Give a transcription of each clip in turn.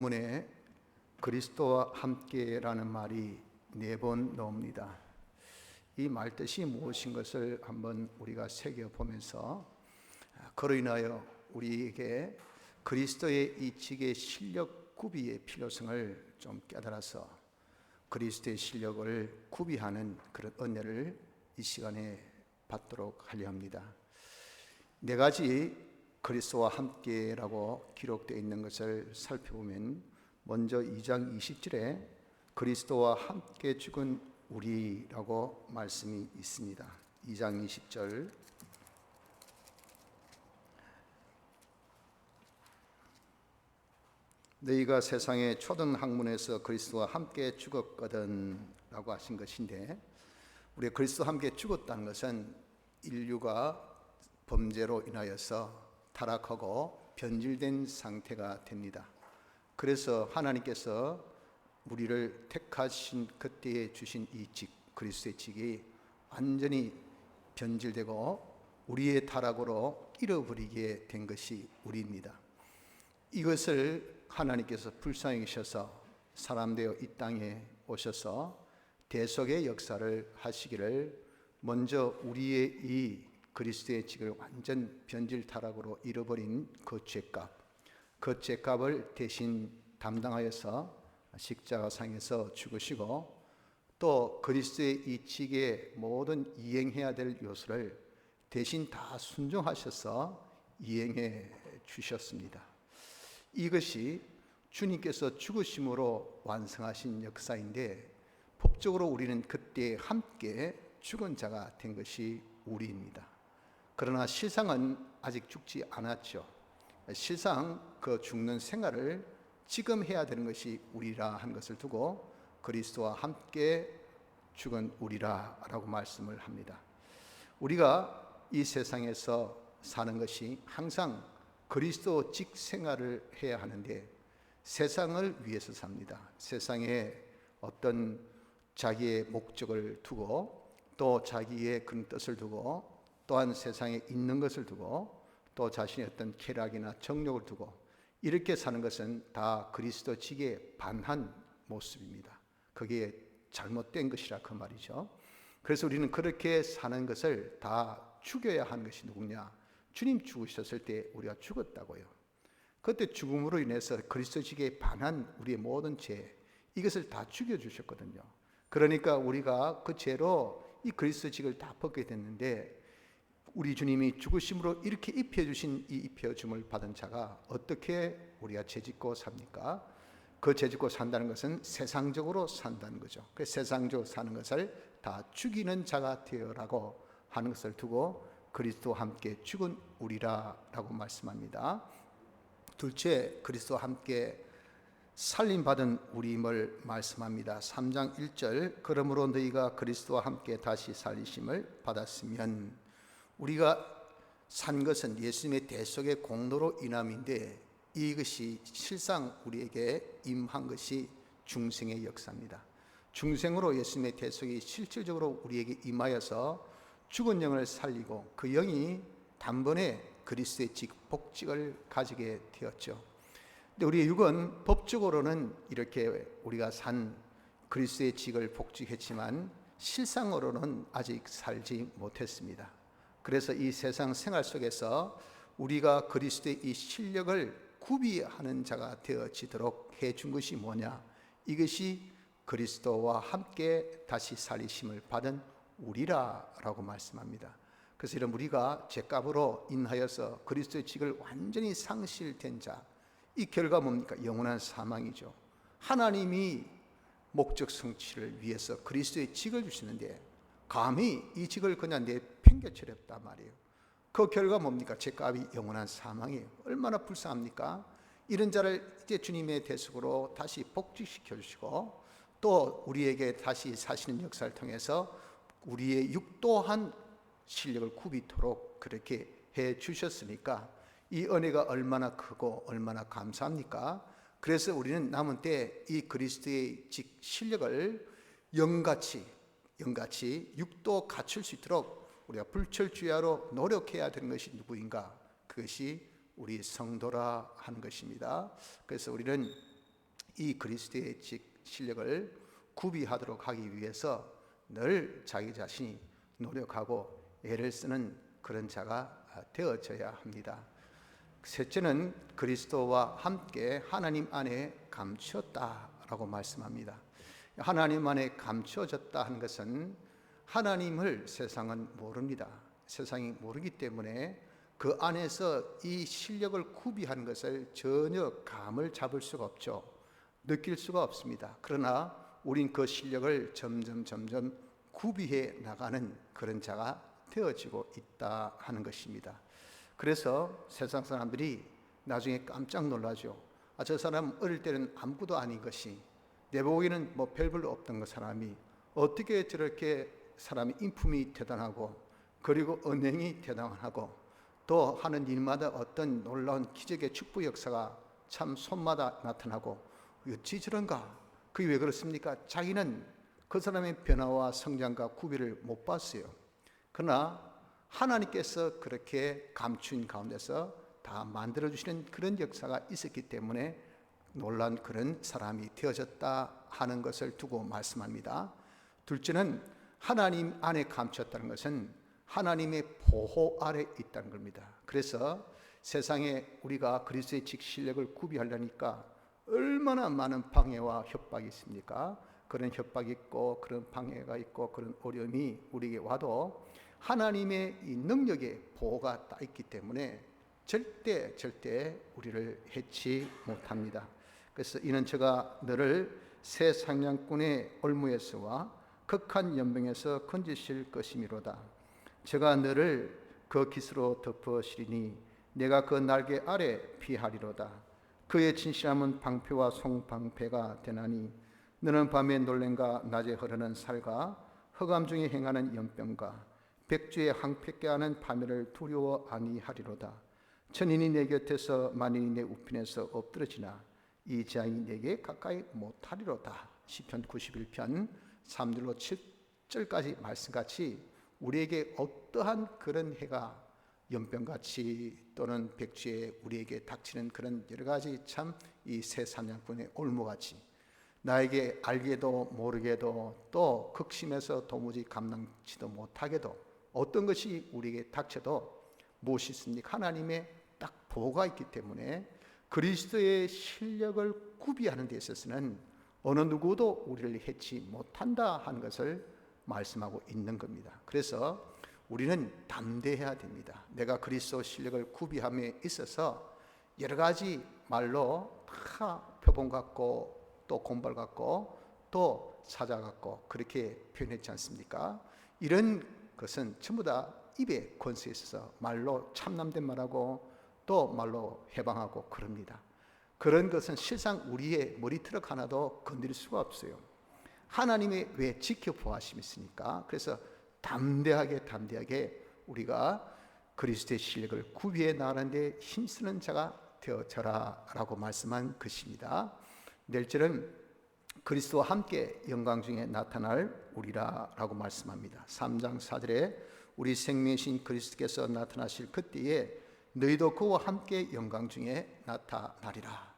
문에 그리스도와 함께라는 말이 4번 나옵니다. 이 말 뜻이 무엇인 것을 한번 우리가 새겨보면서 그로 인하여 우리에게 그리스도의 이 직의 실력 구비의 필요성을 좀 깨달아서 그리스도의 실력을 구비하는 그런 은혜를 이 시간에 받도록 하려 합니다. 4가지 그리스도와 함께라고 기록되어 있는 것을 살펴보면 먼저 2장 20절에 그리스도와 함께 죽은 우리라고 말씀이 있습니다. 2장 20절 너희가 세상의 초등 학문에서 그리스도와 함께 죽었거든 라고 하신 것인데, 우리 그리스도와 함께 죽었다는 것은 인류가 범죄로 인하여서 타락하고 변질된 상태가 됩니다. 그래서 하나님께서 우리를 택하신 그때에 주신 이 직, 그리스도의 직이 완전히 변질되고 우리의 타락으로 잃어버리게 된 것이 우리입니다. 이것을 하나님께서 불쌍히 여기셔서 사람 되어 이 땅에 오셔서 대속의 역사를 하시기를, 먼저 우리의 이 그리스도의 직을 완전 변질 타락으로 잃어버린 그 죄값을 대신 담당하여서 십자가상에서 죽으시고, 또 그리스도의 이 직에 모든 이행해야 될 요소를 대신 다 순종하셔서 이행해 주셨습니다. 이것이 주님께서 죽으심으로 완성하신 역사인데, 법적으로 우리는 그때 함께 죽은 자가 된 것이 우리입니다. 그러나 실상은 아직 죽지 않았죠. 실상 그 죽는 생활을 지금 해야 되는 것이 우리라 한 것을 두고 그리스도와 함께 죽은 우리라 라고 말씀을 합니다. 우리가 이 세상에서 사는 것이 항상 그리스도 직 생활을 해야 하는데, 세상을 위해서 삽니다. 세상에 어떤 자기의 목적을 두고, 또 자기의 그런 뜻을 두고, 또한 세상에 있는 것을 두고, 또 자신의 어떤 쾌락이나 정욕을 두고 이렇게 사는 것은 다 그리스도 직에 반한 모습입니다. 그게 잘못된 것이라 그 말이죠. 그래서 우리는 그렇게 사는 것을 다 죽여야 하는 것이 누구냐? 주님 죽으셨을 때 우리가 죽었다고요. 그때 죽음으로 인해서 그리스도 직에 반한 우리의 모든 죄, 이것을 다 죽여주셨거든요. 그러니까 우리가 그 죄로 이 그리스도 직을 다 벗게 됐는데, 우리 주님이 죽으심으로 이렇게 입혀주신 이 입혀줌을 받은 자가 어떻게 우리가 죄짓고 삽니까? 그 죄짓고 산다는 것은 세상적으로 산다는 거죠. 그 세상적으로 사는 것을 다 죽이는 자가 되어라고 하는 것을 두고 그리스도와 함께 죽은 우리라라고 말씀합니다. 둘째, 그리스도와 함께 살림받은 우리임을 말씀합니다. 3장 1절 그러므로 너희가 그리스도와 함께 다시 살리심을 받았으면, 우리가 산 것은 예수님의 대속의 공로로 인함인데, 이것이 실상 우리에게 임한 것이 중생의 역사입니다. 중생으로 예수님의 대속이 실질적으로 우리에게 임하여서 죽은 영을 살리고 그 영이 단번에 그리스도의 직, 복직을 가지게 되었죠. 근데 우리의 육은 법적으로는 이렇게 우리가 산 그리스도의 직을 복직했지만 실상으로는 아직 살지 못했습니다. 그래서 이 세상 생활 속에서 우리가 그리스도의 이 실력을 구비하는 자가 되어지도록 해준 것이 뭐냐? 이것이 그리스도와 함께 다시 살리심을 받은 우리라라고 말씀합니다. 그래서 이런 우리가 죄값으로 인하여서 그리스도의 직을 완전히 상실된 자, 이 결과 뭡니까? 영원한 사망이죠. 하나님이 목적 성취를 위해서 그리스도의 직을 주시는데 감히 이 직을 그냥 내팽개치렸단 말이에요. 그 결과 뭡니까? 죄값이 영원한 사망이에요. 얼마나 불쌍합니까? 이런 자를 이제 주님의 대속으로 다시 복직시켜 주시고, 또 우리에게 다시 사시는 역사를 통해서 우리의 육 또한 실력을 굽이도록 그렇게 해 주셨으니까 이 은혜가 얼마나 크고 얼마나 감사합니까? 그래서 우리는 남은 때 이 그리스도의 직 실력을 영같이 육도 갖출 수 있도록 우리가 불철주야로 노력해야 되는 것이 누구인가? 그것이 우리 성도라 하는 것입니다. 그래서 우리는 이 그리스도의 실력을 구비하도록 하기 위해서 늘 자기 자신이 노력하고 애를 쓰는 그런 자가 되어져야 합니다. 셋째는 그리스도와 함께 하나님 안에 감추었다라고 말씀합니다. 하나님 안에 감추어졌다 하는 것은 하나님을 세상은 모릅니다. 세상이 모르기 때문에 그 안에서 이 실력을 구비하는 것을 전혀 감을 잡을 수가 없죠. 느낄 수가 없습니다. 그러나 우린 그 실력을 점점 구비해 나가는 그런 자가 되어지고 있다 하는 것입니다. 그래서 세상 사람들이 나중에 깜짝 놀라죠. 저 사람 어릴 때는 아무것도 아닌 것이, 내 보기에는 뭐 별볼로 없던 그 사람이 어떻게 저렇게 사람이 인품이 대단하고 그리고 언행이 대단하고 또 하는 일마다 어떤 놀라운 기적의 축복 역사가 참 손마다 나타나고 어찌 저런가? 그게 왜 그렇습니까? 자기는 그 사람의 변화와 성장과 구비를 못 봤어요. 그러나 하나님께서 그렇게 감춘 가운데서 다 만들어주시는 그런 역사가 있었기 때문에 놀란 그런 사람이 되어졌다 하는 것을 두고 말씀합니다. 둘째는 하나님 안에 감췄다는 것은 하나님의 보호 아래 있다는 겁니다. 그래서 세상에 우리가 그리스도의 직실력을 구비하려니까 얼마나 많은 방해와 협박이 있습니까? 그런 협박이 있고 그런 방해가 있고 그런 어려움이 우리에게 와도 하나님의 이 능력의 보호가 딱 있기 때문에 절대 우리를 해치 못합니다. 그래서 이는 제가 너를 새 상냥꾼의 올무에서와 극한 연병에서 건지실 것이미로다. 제가 너를 그 깃으로 덮으시리니 내가 그 날개 아래 피하리로다. 그의 진실함은 방패와 송방패가 되나니 너는 밤에 놀랜과 낮에 흐르는 살과 흑암 중에 행하는 연병과 백주에 항패케 하는 파멸을 두려워 아니하리로다. 천인이 내 곁에서 만인이 내 우편에서 엎드러지나 이 재앙이 내게 가까이 못하리로다. 시편 91편 3절로 7절까지 말씀같이 우리에게 어떠한 그런 해가 연병같이 또는 백주에 우리에게 닥치는 그런 여러 가지 참 이 새 사냥꾼의 올무같이 나에게 알게도 모르게도 또 극심해서 도무지 감당치도 못하게도 어떤 것이 우리에게 닥쳐도 무엇이 있습니까? 하나님의 딱 보호가 있기 때문에 그리스도의 실력을 구비하는 데 있어서는 어느 누구도 우리를 해치 못한다 하는 것을 말씀하고 있는 겁니다. 그래서 우리는 담대해야 됩니다. 내가 그리스도 실력을 구비함에 있어서 여러 가지 말로 다 표본 같고 또 곰발 같고 또 사자 같고 그렇게 표현했지 않습니까? 이런 것은 전부 다 입에 권세에 있어서 말로 참남된 말하고 또 말로 해방하고 그럽니다. 그런 것은 실상 우리의 머리트럭 하나도 건드릴 수가 없어요. 하나님의 왜 지켜보아심이 있으니까. 그래서 담대하게 우리가 그리스도의 실력을 구비해 나가는데 힘쓰는 자가 되어져라 라고 말씀한 것입니다. 넷째는 그리스도와 함께 영광 중에 나타날 우리라 라고 말씀합니다. 3장 4절에 우리 생명이신 그리스도께서 나타나실 그때에 너희도 그와 함께 영광 중에 나타나리라.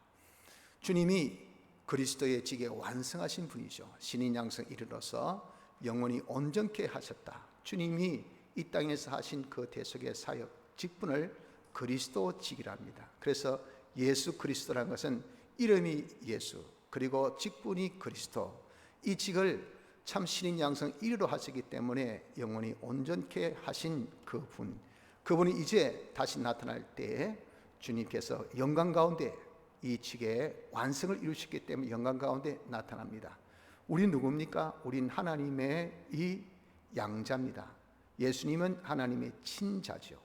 주님이 그리스도의 직에 완성하신 분이죠. 신인 양성 이르러서 영원히 온전케 하셨다. 주님이 이 땅에서 하신 그 대속의 사역 직분을 그리스도 직이랍니다. 그래서 예수 그리스도라는 것은 이름이 예수 그리고 직분이 그리스도, 이 직을 참 신인 양성 이르러 하시기 때문에 영원히 온전케 하신 그분이 이제 다시 나타날 때에 주님께서 영광 가운데 이 직의 완성을 이루셨기 때문에 영광 가운데 나타납니다. 우린 누굽니까? 우린 하나님의 이 양자입니다. 예수님은 하나님의 친자죠.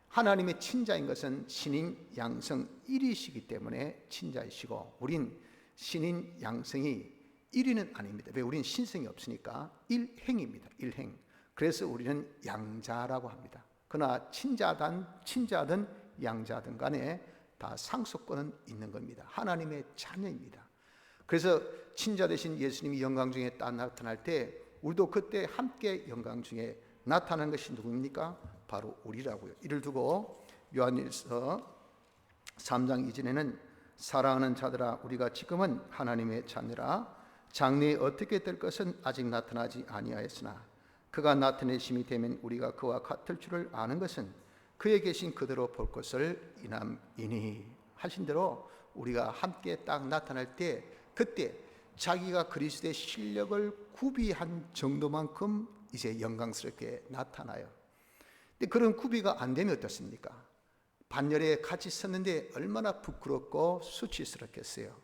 하나님의 친자인 것은 신인 양성 1이시기 때문에 친자이시고 우린 신인 양성이 1위는 아닙니다. 왜? 우린 신성이 없으니까 1행입니다. 1행. 그래서 우리는 양자라고 합니다. 그러나 친자든 양자든 간에 다 상속권은 있는 겁니다. 하나님의 자녀입니다. 그래서 친자 되신 예수님이 영광 중에 딱 나타날 때 우리도 그때 함께 영광 중에 나타나는 것이 누구입니까? 바로 우리라고요. 이를 두고 요한일서 3장 이전에는 사랑하는 자들아, 우리가 지금은 하나님의 자녀라. 장래에 어떻게 될 것은 아직 나타나지 아니하였으나 그가 나타내심이 되면 우리가 그와 같을 줄을 아는 것은 그에 계신 그대로 볼 것을 인함이니. 하신 대로 우리가 함께 딱 나타날 때, 그때 자기가 그리스도의 실력을 구비한 정도만큼 이제 영광스럽게 나타나요. 근데 그런 구비가 안 되면 어떻습니까? 반열에 같이 섰는데 얼마나 부끄럽고 수치스럽겠어요.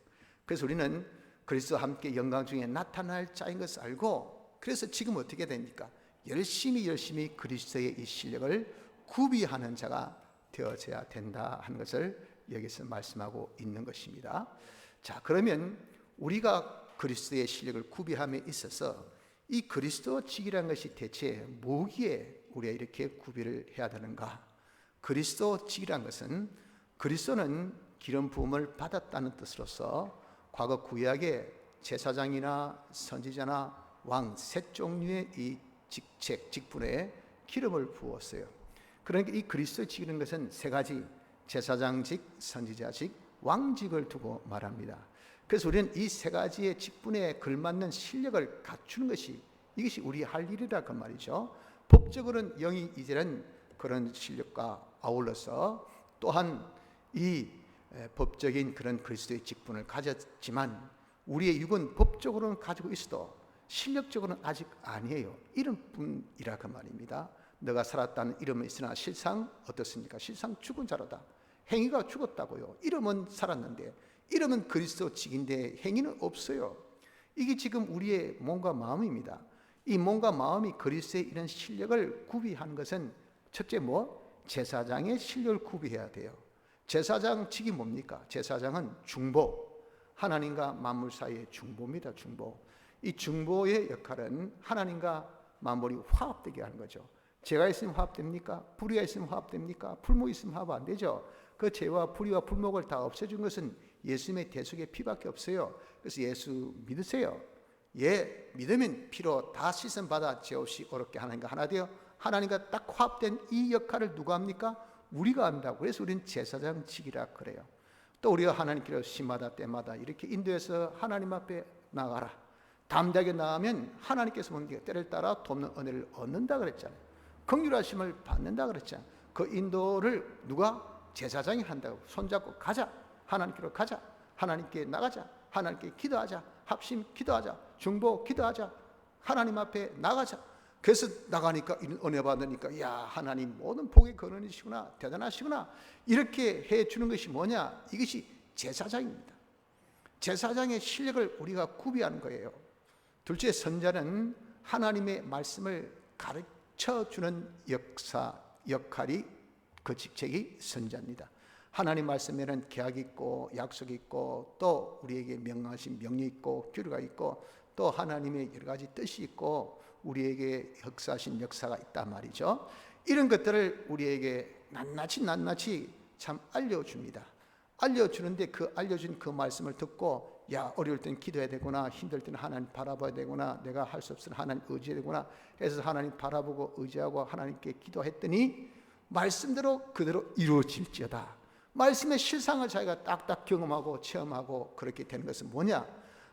그래서 우리는 그리스도와 함께 영광 중에 나타날 자인 것을 알고, 그래서 지금 어떻게 됩니까? 열심히 그리스도의 이 실력을 구비하는 자가 되어져야 된다 하는 것을 여기서 말씀하고 있는 것입니다. 자, 그러면 우리가 그리스도의 실력을 구비함에 있어서 이 그리스도직이라는 것이 대체 뭐기에 우리가 이렇게 구비를 해야 되는가? 그리스도직이라는 것은, 그리스도는 기름 부음을 받았다는 뜻으로서 과거 구약의 제사장이나 선지자나 왕 세 종류의 이 직책, 직분에 기름을 부었어요. 그러니까 이 그리스도직이라는 것은 세 가지, 제사장직, 선지자직, 왕직을 두고 말합니다. 그래서 우리는 이 세 가지의 직분에 걸맞는 실력을 갖추는 것이, 이것이 우리 할 일이라 그 말이죠. 법적으로는 영이 이제는 그런 실력과 아울러서 또한 이 법적인 그런 그리스도의 직분을 가졌지만 우리의 육은 법적으로는 가지고 있어도 실력적으로는 아직 아니에요. 이름뿐이라 그 말입니다. 너가 살았다는 이름은 있으나 실상 어떻습니까? 실상 죽은 자로다. 행위가 죽었다고요. 이름은 살았는데, 이름은 그리스도직인데 행위는 없어요. 이게 지금 우리의 몸과 마음입니다. 이 몸과 마음이 그리스도의 이런 실력을 구비하는 것은 첫째 제사장의 실력을 구비해야 돼요. 제사장직이 뭡니까? 제사장은 중보, 하나님과 만물 사이의 중보입니다. 중보. 이 중보의 역할은 하나님과 만물이 화합되게 하는 거죠. 죄가 있으면 화합됩니까? 불의가 있으면 화합됩니까? 풀목이 있으면 화합 안 되죠. 그 죄와 불의와 불목을 다 없애준 것은 예수님의 대속의 피밖에 없어요. 그래서 예수 믿으세요. 믿으면 피로 다 씻음 받아 죄 없이 어렵게 하나님과 하나 되어 하나님과 딱 화합된 이 역할을 누가 합니까? 우리가 한다고. 그래서 우리는 제사장직이라 그래요. 또 우리가 하나님께로 시마다 때마다 이렇게 인도해서 하나님 앞에 나가라. 담대하게 나가면 하나님께서 뭔가 때를 따라 돕는 은혜를 얻는다 그랬잖아요. 긍휼하심을 받는다 그랬잖아요. 그 인도를 누가? 제사장이 한다고. 손잡고 가자. 하나님께로 가자. 하나님께 나가자. 하나님께 기도하자. 합심 기도하자. 중보 기도하자. 하나님 앞에 나가자. 그래서 나가니까 은혜 받으니까 야, 하나님 모든 복의 근원이시구나, 대단하시구나, 이렇게 해주는 것이 뭐냐? 이것이 제사장입니다. 제사장의 실력을 우리가 구비하는 거예요. 둘째, 선자는 하나님의 말씀을 가르쳐주는 역할이, 그 직책이 선자입니다. 하나님 말씀에는 계약이 있고 약속이 있고 또 우리에게 명하신 명령이 있고 규례가 있고 또 하나님의 여러 가지 뜻이 있고 우리에게 역사하신 역사가 있단 말이죠. 이런 것들을 우리에게 낱낱이 참 알려줍니다. 알려주는데 그 알려준 그 말씀을 듣고 야, 어려울 땐 기도해야 되구나, 힘들 때는 하나님 바라봐야 되구나, 내가 할 수 없으면 하나님 의지해야 되구나 해서 하나님 바라보고 의지하고 하나님께 기도했더니 말씀대로 그대로 이루어질지어다. 말씀의 실상을 자기가 딱딱 경험하고 체험하고 그렇게 되는 것은 뭐냐?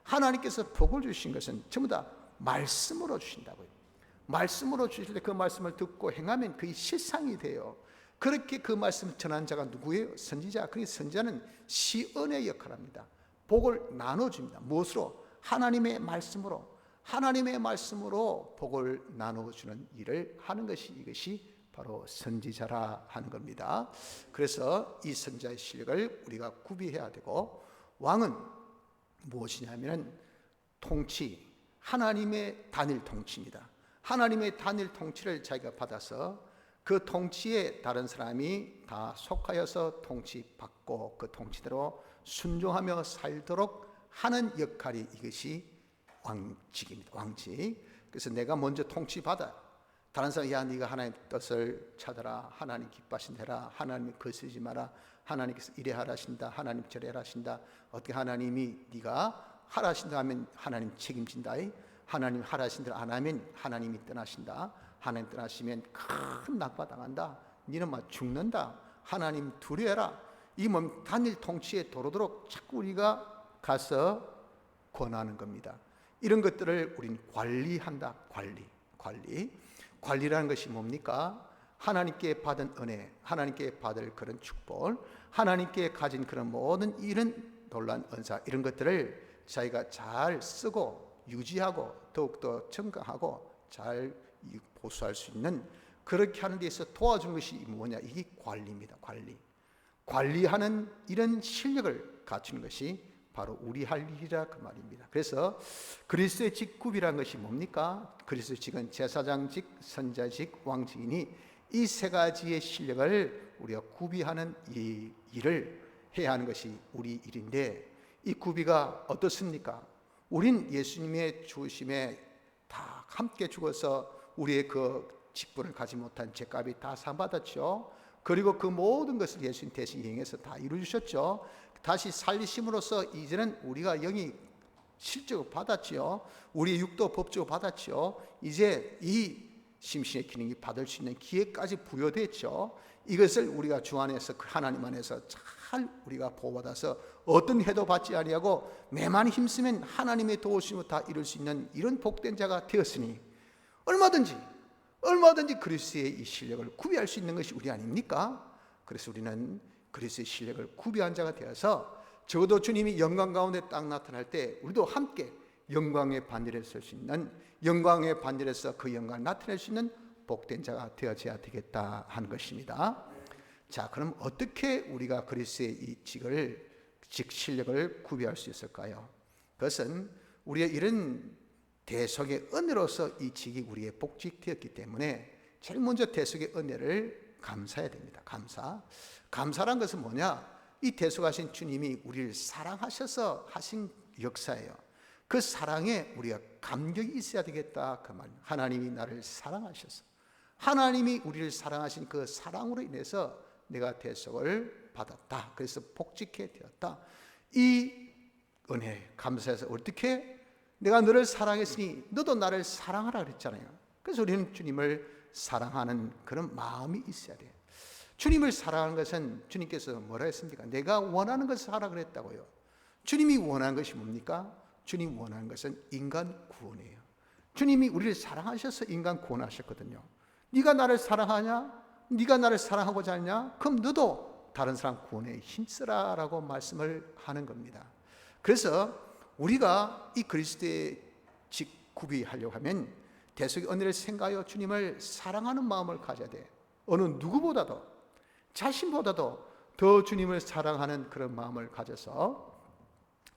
하나님께서 복을 주신 것은 전부 다 말씀으로 주신다고요. 말씀으로 주실 때 그 말씀을 듣고 행하면 그게 실상이 돼요. 그렇게 그 말씀을 전한 자가 누구예요? 선지자. 그러니 선지자는 시언의 역할을 합니다. 복을 나눠줍니다. 무엇으로? 하나님의 말씀으로. 하나님의 말씀으로 복을 나눠주는 일을 하는 것이, 이것이 바로 선지자라 하는 겁니다. 그래서 이 선지자의 실력을 우리가 구비해야 되고, 왕은 무엇이냐면 통치, 하나님의 단일 통치입니다. 하나님의 단일 통치를 자기가 받아서 그 통치에 다른 사람이 다 속하여서 통치받고 그 통치대로 순종하며 살도록 하는 역할이, 이것이 왕직입니다. 왕직. 그래서 내가 먼저 통치받아. 다른 사람이 야, 네가 하나님 뜻을 찾아라, 하나님 기뻐하신 대라, 하나님 거스르지 마라, 하나님께서 이래 하라신다, 하나님 저래 하라신다. 어떻게 하나님이 네가 하라신다 하면 하나님 책임진다. 하나님 하라신 대로 안 하면 하나님이 떠나신다. 하나님 떠나시면 큰 낙받당한다. 너는 막 죽는다. 하나님 두려워해라. 이 몸 단일 통치에 도로도록 자꾸 우리가 가서 권하는 겁니다. 이런 것들을 우리는 관리한다. 관리라는 것이 뭡니까? 하나님께 받은 은혜, 하나님께 받을 그런 축복, 하나님께 가진 그런 모든 이런 놀라운 은사, 이런 것들을 자기가 잘 쓰고 유지하고 더욱더 증강하고 잘 보수할 수 있는, 그렇게 하는 데 있어서 도와주는 것이 뭐냐? 이게 관리입니다. 관리하는 이런 실력을 갖추는 것이 바로 우리 할 일이라 그 말입니다. 그래서 그리스도의 직급이라는 것이 뭡니까? 그리스도의 직은 제사장직, 선자직, 왕직이니 이 세 가지의 실력을 우리가 구비하는 이 일을 해야 하는 것이 우리 일인데, 이 구비가 어떻습니까? 우린 예수님의 죽으심에 다 함께 죽어서 우리의 그 직분을 가지 못한 죄값이 다 상받았죠. 그리고 그 모든 것을 예수님 대신 이행해서 다 이루어주셨죠. 다시 살리심으로써 이제는 우리가 영이 실적으로 받았죠. 우리 육도 법적으로 받았죠. 이제 이 심신의 기능이 받을 수 있는 기회까지 부여됐죠. 이것을 우리가 주 안에서, 그 하나님 안에서 잘 우리가 보호받아서 어떤 해도 받지 아니하고 매만 힘쓰면 하나님의 도우심으로 다 이룰 수 있는 이런 복된 자가 되었으니 얼마든지 그리스도의 이 실력을 구비할 수 있는 것이 우리 아닙니까? 그래서 우리는 그리스도의 실력을 구비한 자가 되어서 적어도 주님이 영광 가운데 딱 나타날 때 우리도 함께 영광의 반열에 설 수 있는, 영광의 반열에서 그 영광을 나타낼 수 있는 복된 자가 되어져야 되겠다 하는 것입니다. 자, 그럼 어떻게 우리가 그리스도의 이 직 실력을 구비할 수 있을까요? 그것은 우리의 이런 대속의 은혜로서 이 직이 우리의 복직되었기 때문에 제일 먼저 대속의 은혜를 감사해야 됩니다. 감사란 것은 뭐냐? 이 대속하신 주님이 우리를 사랑하셔서 하신 역사예요. 그 사랑에 우리가 감격이 있어야 되겠다 그 말입니다. 하나님이 나를 사랑하셔서, 하나님이 우리를 사랑하신 그 사랑으로 인해서 내가 대속을 받았다. 그래서 복직해 되었다. 이 은혜 감사해서 어떻게? 내가 너를 사랑했으니 너도 나를 사랑하라 그랬잖아요. 그래서 우리는 주님을 사랑하는 그런 마음이 있어야 돼요. 주님을 사랑하는 것은 주님께서 뭐라 했습니까? 내가 원하는 것을 하라 그랬다고요. 주님이 원하는 것이 뭡니까? 주님 원하는 것은 인간 구원이에요. 주님이 우리를 사랑하셔서 인간 구원하셨거든요. 네가 나를 사랑하냐? 네가 나를 사랑하고자 하냐? 그럼 너도 다른 사람 구원에 힘쓰라라고 말씀을 하는 겁니다. 그래서 우리가 이 그리스도의 구비하려고 하면 대속의 은혜를 생각하여 주님을 사랑하는 마음을 가져야 돼. 어느 누구보다도, 자신보다도 더 주님을 사랑하는 그런 마음을 가져서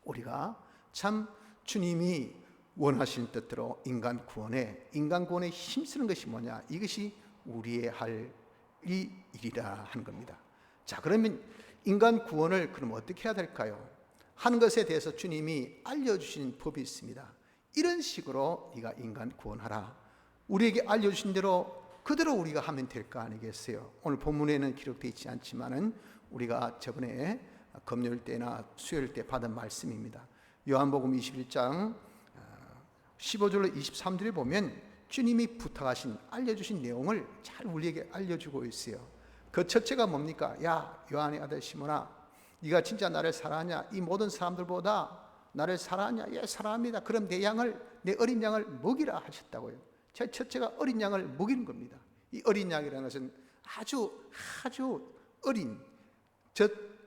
우리가 참 주님이 원하신 뜻대로 인간 구원에 힘쓰는 것이 뭐냐? 이것이 우리의 할 일이라 하는 겁니다. 자, 그러면 인간 구원을 그럼 어떻게 해야 될까요? 하는 것에 대해서 주님이 알려주신 법이 있습니다. 이런 식으로 네가 인간 구원하라. 우리에게 알려주신 대로 그대로 우리가 하면 될 거 아니겠어요? 오늘 본문에는 기록되어 있지 않지만은 우리가 저번에 금요일 때나 수요일 때 받은 말씀입니다. 요한복음 21장 15절로 23절에 보면 주님이 부탁하신, 알려주신 내용을 잘 우리에게 알려주고 있어요. 그 첫째가 뭡니까? 야, 요한의 아들 시몬아, 네가 진짜 나를 사랑하냐? 이 모든 사람들보다 나를 사랑하냐? 예, 사랑합니다. 그럼 내 어린 양을 먹이라 하셨다고요. 제 첫째가 어린 양을 먹이는 겁니다. 이 어린 양이라는 것은 아주 어린,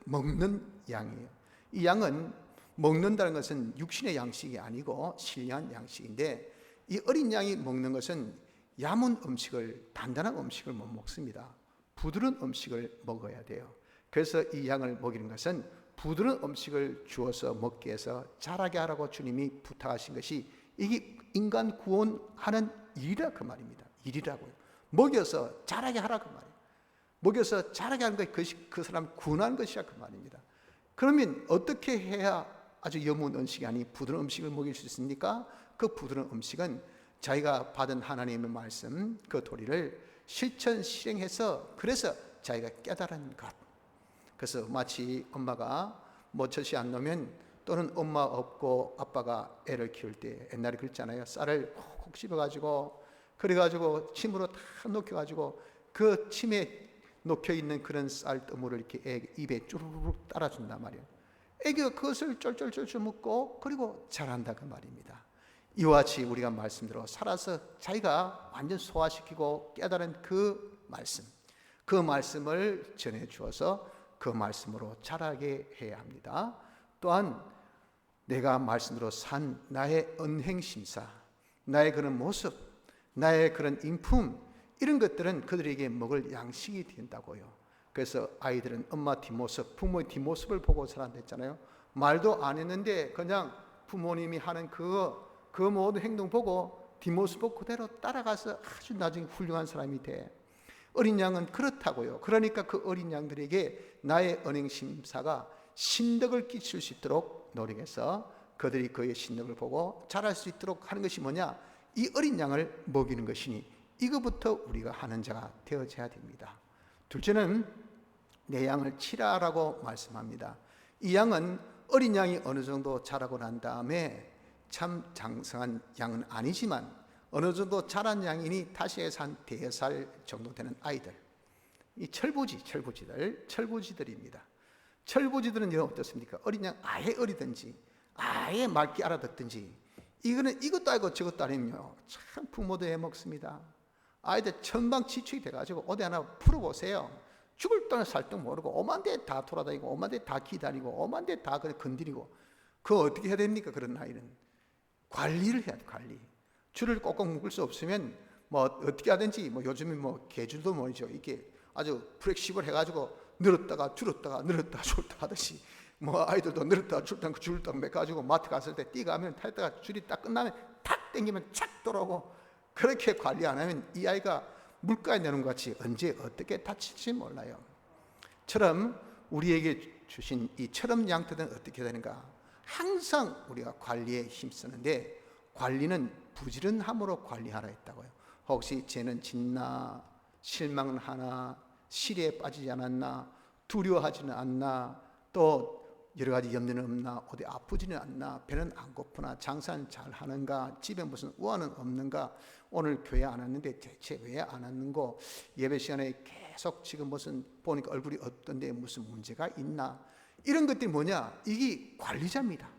먹는 양이에요. 이 양은 먹는다는 것은 육신의 양식이 아니고 신령한 양식인데, 이 어린 양이 먹는 것은 얇은 음식을, 단단한 음식을 못 먹습니다. 부드러운 음식을 먹어야 돼요. 그래서 이 양을 먹이는 것은 부드러운 음식을 주어서 먹게 해서 자라게 하라고 주님이 부탁하신 것이, 이게 인간 구원하는 일이라 그 말입니다. 일이라고요. 먹여서 자라게 하라 그 말이에요. 먹여서 자라게 하는 것이 그 사람 구원하는 것이라 그 말입니다. 그러면 어떻게 해야 아주 여문 음식이 아닌 부드러운 음식을 먹일 수 있습니까? 그 부드러운 음식은 자기가 받은 하나님의 말씀, 그 도리를 실천실행해서, 그래서 자기가 깨달은 것. 그래서 마치 엄마가 모처시 안 놓으면, 또는 엄마 없고 아빠가 애를 키울 때 옛날에 그랬잖아요. 쌀을 콕콕 씹어가지고, 그래가지고 침으로 다 녹여가지고 그 침에 녹혀 있는 그런 쌀뜨물을 이렇게 입에 쭈르륵 따라준단 말이에요. 애기가 그것을 쫄쫄쫄쫄 먹고 그리고 자란다 그 말입니다. 이와 같이 우리가 말씀대로 살아서 자기가 완전 소화시키고 깨달은 그 말씀을 전해 주어서 그 말씀으로 자라게 해야 합니다. 또한 내가 말씀대로 산 나의 언행심사, 나의 그런 모습, 나의 그런 인품, 이런 것들은 그들에게 먹을 양식이 된다고요. 그래서 아이들은 엄마 뒷모습, 부모의 뒷모습을 보고 자란댔잖아요. 말도 안 했는데 그냥 부모님이 하는 그 모든 행동 보고 뒷모습 보고 그대로 따라가서 아주 나중에 훌륭한 사람이 돼. 어린 양은 그렇다고요. 그러니까 그 어린 양들에게 나의 언행심사가 신덕을 끼칠 수 있도록 노력해서 그들이 그의 신덕을 보고 자랄 수 있도록 하는 것이 뭐냐? 이 어린 양을 먹이는 것이니 이거부터 우리가 하는 자가 되어져야 됩니다. 둘째는 내 양을 치라라고 말씀합니다. 이 양은 어린 양이 어느 정도 자라고 난 다음에 참 장성한 양은 아니지만 어느 정도 자란 양이니 다시 해서 한 4살 정도 되는 아이들, 이 철부지들입니다. 철부지들은 어떻습니까? 어린 양 아예 어리든지 아예 맑게 알아듣든지 이것도 아니고 저것도 아니면요 참 부모도 해먹습니다. 아이들 천방지축이 돼가지고 어디 하나 풀어보세요. 죽을 돈을 살떡 모르고 오만 데 다 돌아다니고 오만 데 다 기다리고 오만 데 다 건드리고 그거 어떻게 해야 됩니까? 그런 아이는 관리를 해야 돼. 관리. 줄을 꼭꼭 묶을 수 없으면 뭐 어떻게 하든지 요즘에 개줄도 뭐죠 이게 아주 플렉시블 해가지고 늘었다가 줄었다가 늘었다가 줄었다 하듯이 아이들도 늘었다가 줄었다가 줄을 딱 매가지고 마트 갔을 때 뛰가면 타다가 줄이 딱 끝나면 탁 당기면 착 돌아오고 그렇게 관리 안 하면 이 아이가 물가에 내는 것 같이 언제 어떻게 다칠지 몰라요. 처럼 우리에게 주신 이 처럼 양떼들은 어떻게 되는가? 항상 우리가 관리에 힘쓰는데 관리는 부지런함으로 관리하라 했다고요. 혹시 죄는 짓나, 실망은 하나, 실에 빠지지 않았나, 두려워하지는 않나, 또 여러 가지 염려는 없나, 어디 아프지는 않나, 배는 안 고프나, 장사는 잘 하는가, 집에 무슨 우환은 없는가, 오늘 교회 안 왔는데 대체 왜 안 왔는고, 예배 시간에 계속 지금 무슨 보니까 얼굴이 어떤데 무슨 문제가 있나, 이런 것들이 뭐냐? 이게 관리자입니다.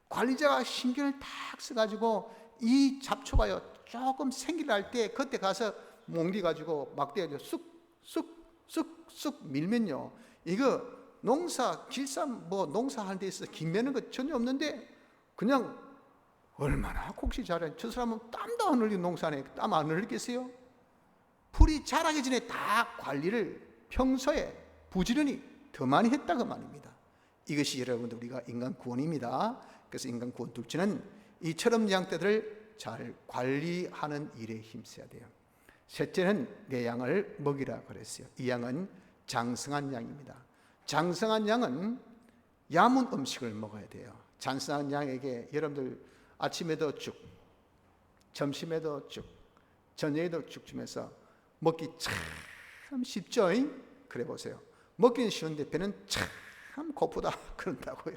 관리자가 신경을 탁 써가지고 이 잡초가요 조금 생기를 할 때 그때 가서 몽디 가지고 막대 가지고 쑥 밀면요 이거 농사 길쌈 농사하는 데 있어서 김매는 거 전혀 없는데 그냥 얼마나 곡시 잘해. 저 사람은 땀도 안 흘리고 농사네. 땀 안 흘리겠어요? 풀이 자라기 전에 다 관리를 평소에 부지런히 더 많이 했다고 말입니다. 이것이 여러분들 우리가 인간 구원입니다. 그래서 인간 구원 둘째는 이처럼 양떼들을 잘 관리하는 일에 힘써야 돼요. 셋째는 내 양을 먹이라 그랬어요. 이 양은 장성한 양입니다. 장성한 양은 야문 음식을 먹어야 돼요. 장성한 양에게 여러분들 아침에도 죽, 점심에도 죽, 저녁에도 죽 주면서 먹기 참 쉽죠? 그래 보세요. 먹기는 쉬운데 배는 참 고프다 그런다고요.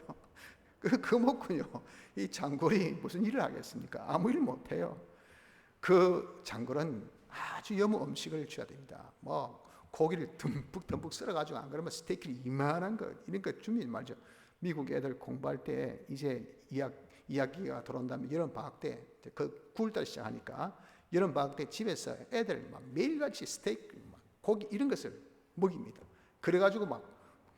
그 먹고요 이 장골이 무슨 일을 하겠습니까? 아무 일 못해요. 그 장골은 아주 여무 음식을 줘야 됩니다. 고기를 듬뿍 썰어가지고 안 그러면 스테이크를 이만한 거 이런 거 주면 말이죠. 미국 애들 공부할 때 이제 2학기가 들어온다면 여름 방학 때 그 9월달 시작하니까 여름 방학 때 집에서 애들 매일같이 스테이크 고기 이런 것을 먹입니다. 그래가지고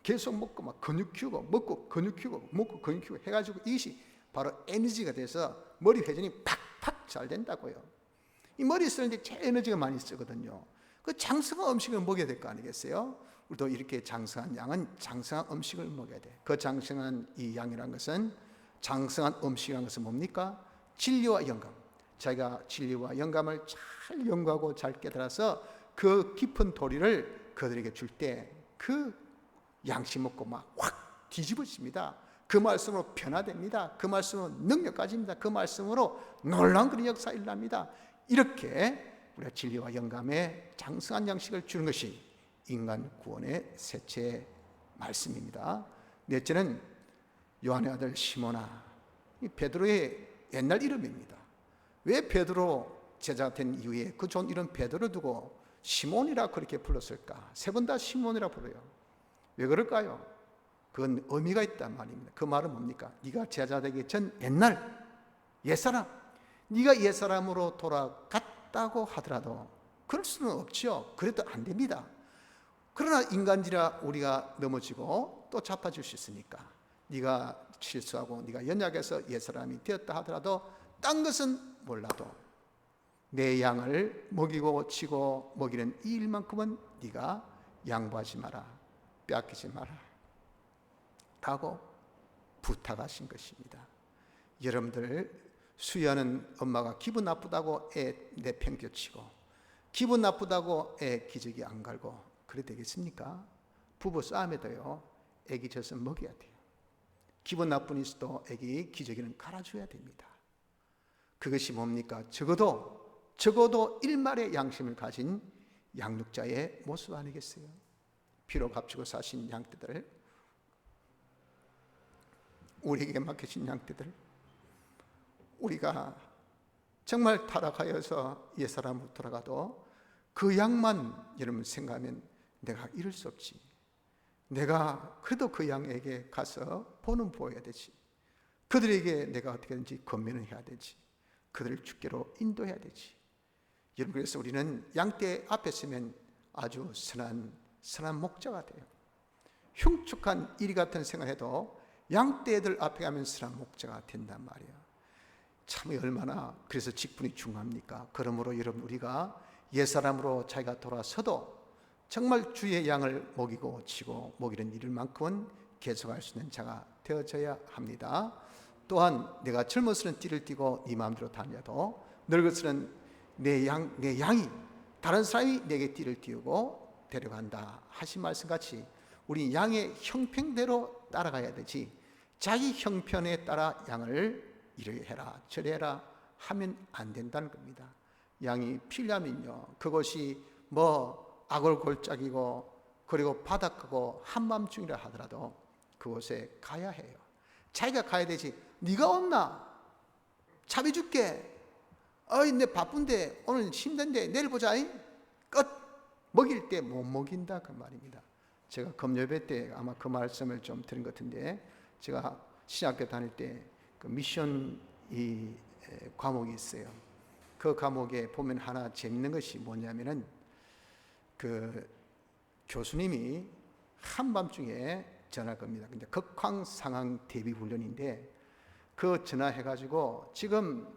계속 먹고 근육 키우고 먹고 근육 키우고 먹고 근육 키우고 해가지고 이것이 바로 에너지가 돼서 머리 회전이 팍팍 잘 된다고요. 이 머리 쓰는데 제일 에너지가 많이 쓰거든요. 그 장성한 음식을 먹여야 될 거 아니겠어요? 우리도 이렇게 장성한 양은 장성한 음식을 먹여야 돼. 그 장성한 이 양이란 것은 장성한 음식이라는 것은 뭡니까? 진리와 영감. 자기가 진리와 영감을 잘 연구하고 잘 깨달아서 그 깊은 도리를 그들에게 줄 때 그 양식 먹고 확 뒤집어집니다. 그 말씀으로 변화됩니다. 그 말씀으로 능력 가집니다. 그 말씀으로 놀라운 그런 역사 일어납니다. 이렇게 우리가 진리와 영감에 장성한 양식을 주는 것이 인간 구원의 셋째 말씀입니다. 넷째는 요한의 아들 시몬아, 이 베드로의 옛날 이름입니다. 왜 베드로 제자가 된 이후에 그 좋은 이름 베드로 두고 시몬이라 그렇게 불렀을까? 세 번 다 시몬이라 불러요. 왜 그럴까요? 그건 의미가 있단 말입니다. 그 말은 뭡니까? 네가 제자 되기 전 옛날 옛사람, 네가 옛사람으로 돌아갔다고 하더라도 그럴 수는 없지요. 그래도 안 됩니다. 그러나 인간이라 우리가 넘어지고 또 자빠질 수 있으니까 네가 실수하고 네가 연약해서 옛사람이 되었다 하더라도 딴 것은 몰라도 내 양을 먹이고 치고 먹이는 이 일만큼은 네가 양보하지 마라, 빼앗기지 마라 라고 부탁하신 것입니다. 여러분들 수유하는 엄마가 기분 나쁘다고 애 내팽겨치고 기분 나쁘다고 애 기저귀 안 갈고 그래 되겠습니까? 부부 싸움에도요, 애기 젖은 먹여야 돼요. 기분 나쁜 있어도 애기 기저귀는 갈아줘야 됩니다. 그것이 뭡니까? 적어도 일말의 양심을 가진 양육자의 모습 아니겠어요? 피로 값주고 사신 양떼들, 우리에게 맡기신 양떼들, 우리가 정말 타락하여서 옛사람으로 돌아가도 그 양만 여러분 생각하면 내가 이룰 수 없지. 내가 그래도 그 양에게 가서 보는 보여야 되지. 그들에게 내가 어떻게든지 권면을 해야 되지. 그들을 주께로 인도해야 되지. 여러분, 그래서 우리는 양떼 앞에 서면 아주 선한 목자가 돼요. 흉측한 일 같은 생각해도 양떼들 앞에 가면 선한 목자가 된단 말이에요. 참 얼마나 그래서 직분이 중요합니까? 그러므로 여러분, 우리가 옛사람으로 자기가 돌아서도 정말 주의 양을 먹이고 치고 먹이는 일만큼은 계속할 수 있는 자가 되어져야 합니다. 또한 내가 젊어서는 띠를 띠고 네 마음대로 다녀도 늙어서는 내 양이 다른 사람이 내게 띠를 띠우고 데려간다 하신 말씀같이 우리 양의 형편대로 따라가야 되지, 자기 형편에 따라 양을 이렇게 해라 저래 해라 하면 안 된다는 겁니다. 양이 필요하면요, 그것이 악월골짜기고 그리고 바닷가고 한밤중이라 하더라도 그곳에 가야 해요. 자기가 가야 되지. 네가 없나? 차비 줄게. 내 바쁜데 오늘 힘든데 내일 보자. 끝. 먹일 때 못 먹인다 그 말입니다. 제가 금요일 때 아마 그 말씀을 좀 드린 것 같은데, 제가 신학교 다닐 때 그 미션 이 과목이 있어요. 그 과목에 보면 하나 재밌는 것이 뭐냐면은 그 교수님이 한밤중에 전화할 겁니다. 근데 극황 상황 대비 훈련인데 그 전화해가지고 지금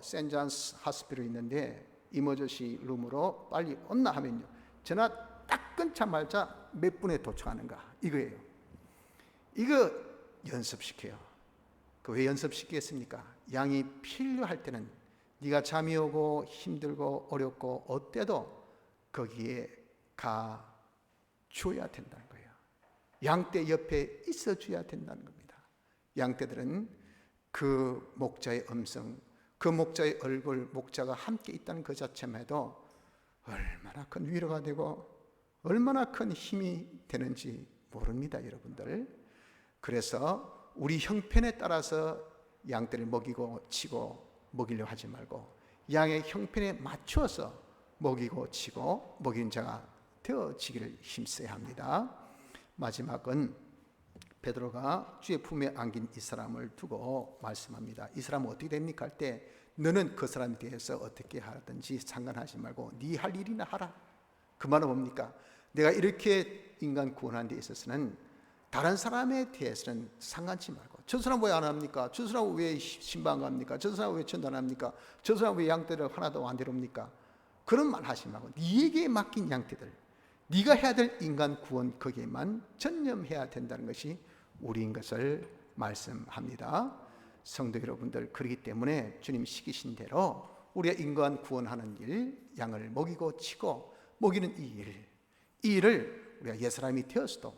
센트존스 하스피털 있는데 이머저시 룸으로 빨리 온나 하면요, 전화 딱 끊자마자 몇 분에 도착하는가 이거예요. 이거 연습시켜요. 왜 연습시키겠습니까? 양이 필요할 때는 네가 잠이 오고 힘들고 어렵고 어때도 거기에 가 줘야 된다는 거예요. 양떼 옆에 있어 줘야 된다는 겁니다. 양떼들은 그 목자의 음성, 그 목자의 얼굴, 목자가 함께 있다는 그 자체만 해도 얼마나 큰 위로가 되고 얼마나 큰 힘이 되는지 모릅니다, 여러분들. 그래서 우리 형편에 따라서 양떼를 먹이고 치고 먹이려 하지 말고 양의 형편에 맞추어서 먹이고 치고 먹이는 자가 되어지기를 힘써야 합니다. 마지막은 베드로가 주의 품에 안긴 이 사람을 두고 말씀합니다. 이 사람은 어떻게 됩니까? 할 때 너는 그 사람에 대해서 어떻게 하든지 상관하지 말고 네 할 일이나 하라. 그 말은 뭡니까? 내가 이렇게 인간 구원하는 데 있어서는 다른 사람에 대해서는 상관치 말고, 저 사람 왜 안 합니까? 저 사람 왜 신방 갑니까? 저 사람 왜 전도 안 합니까? 저 사람 왜 양떼를 하나도 안 데려옵니까? 그런 말 하지 말고 네게 맡긴 양떼들, 네가 해야 될 인간 구원 거기에만 전념해야 된다는 것이 우리인 것을 말씀합니다. 성도 여러분들, 그렇기 때문에 주님 시키신 대로 우리가 인간 구원하는 일, 양을 먹이고 치고 먹이는 이 일을 우리가 옛사람이 되었어도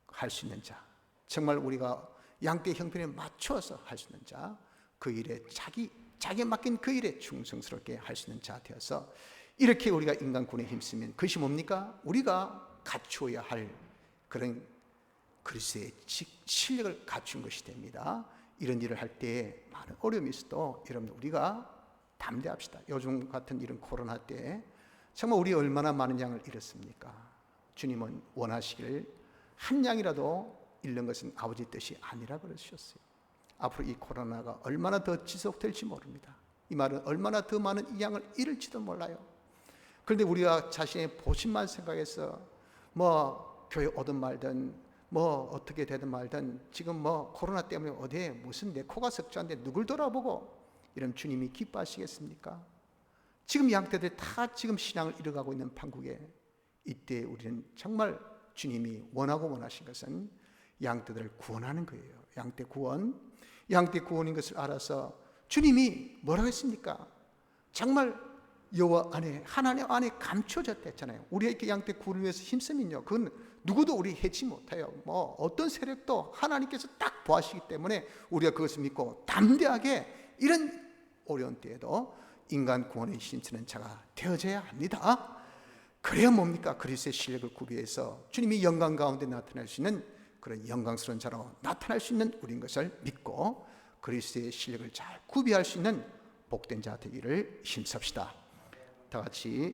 할 수 있는 자, 정말 우리가 양떼 형편에 맞춰서 할 수 있는 자, 그 일에 자기에 맡긴 그 일에 충성스럽게 할 수 있는 자 되어서 이렇게 우리가 인간 구원에 힘쓰면 그것이 뭡니까? 우리가 갖추어야 할 그런 그리스도의 실력을 갖춘 것이 됩니다. 이런 일을 할 때 많은 어려움이 있어도 여러분 우리가 담대합시다. 요즘 같은 이런 코로나 때 정말 우리 얼마나 많은 양을 잃었습니까? 주님은 원하시길 한 양이라도 잃는 것은 아버지 뜻이 아니라 그러셨어요. 앞으로 이 코로나가 얼마나 더 지속될지 모릅니다. 이 말은 얼마나 더 많은 이 양을 잃을지도 몰라요. 그런데 우리가 자신의 보신만 생각해서 뭐 교회 오든 말든 뭐 어떻게 되든 말든 지금 뭐 코로나 때문에 어디에 무슨 내 코가 석자인데 누굴 돌아보고 이런 주님이 기뻐하시겠습니까? 지금 양떼들 다 지금 신앙을 잃어가고 있는 판국에 이때 우리는 정말 주님이 원하고 원하신 것은 양떼들을 구원하는 거예요. 양떼 구원인 것을 알아서 주님이 뭐라고 했습니까? 정말 여호와 안에 하나님 안에 감춰졌댔잖아요. 우리에게 양떼 구원을 위해서 힘쓰면요, 그건 누구도 우리 해치 못해요. 뭐 어떤 세력도 하나님께서 딱 보하시기 때문에 우리가 그것을 믿고 담대하게 이런 어려운 때에도 인간 구원에 힘쓰는 자가 되어져야 합니다. 그래야 뭡니까? 그리스도의 실력을 구비해서 주님이 영광 가운데 나타날 수 있는 그런 영광스러운 자로 나타날 수 있는 우리인 것을 믿고 그리스도의 실력을 잘 구비할 수 있는 복된 자 되기를 힘씁시다. 다 같이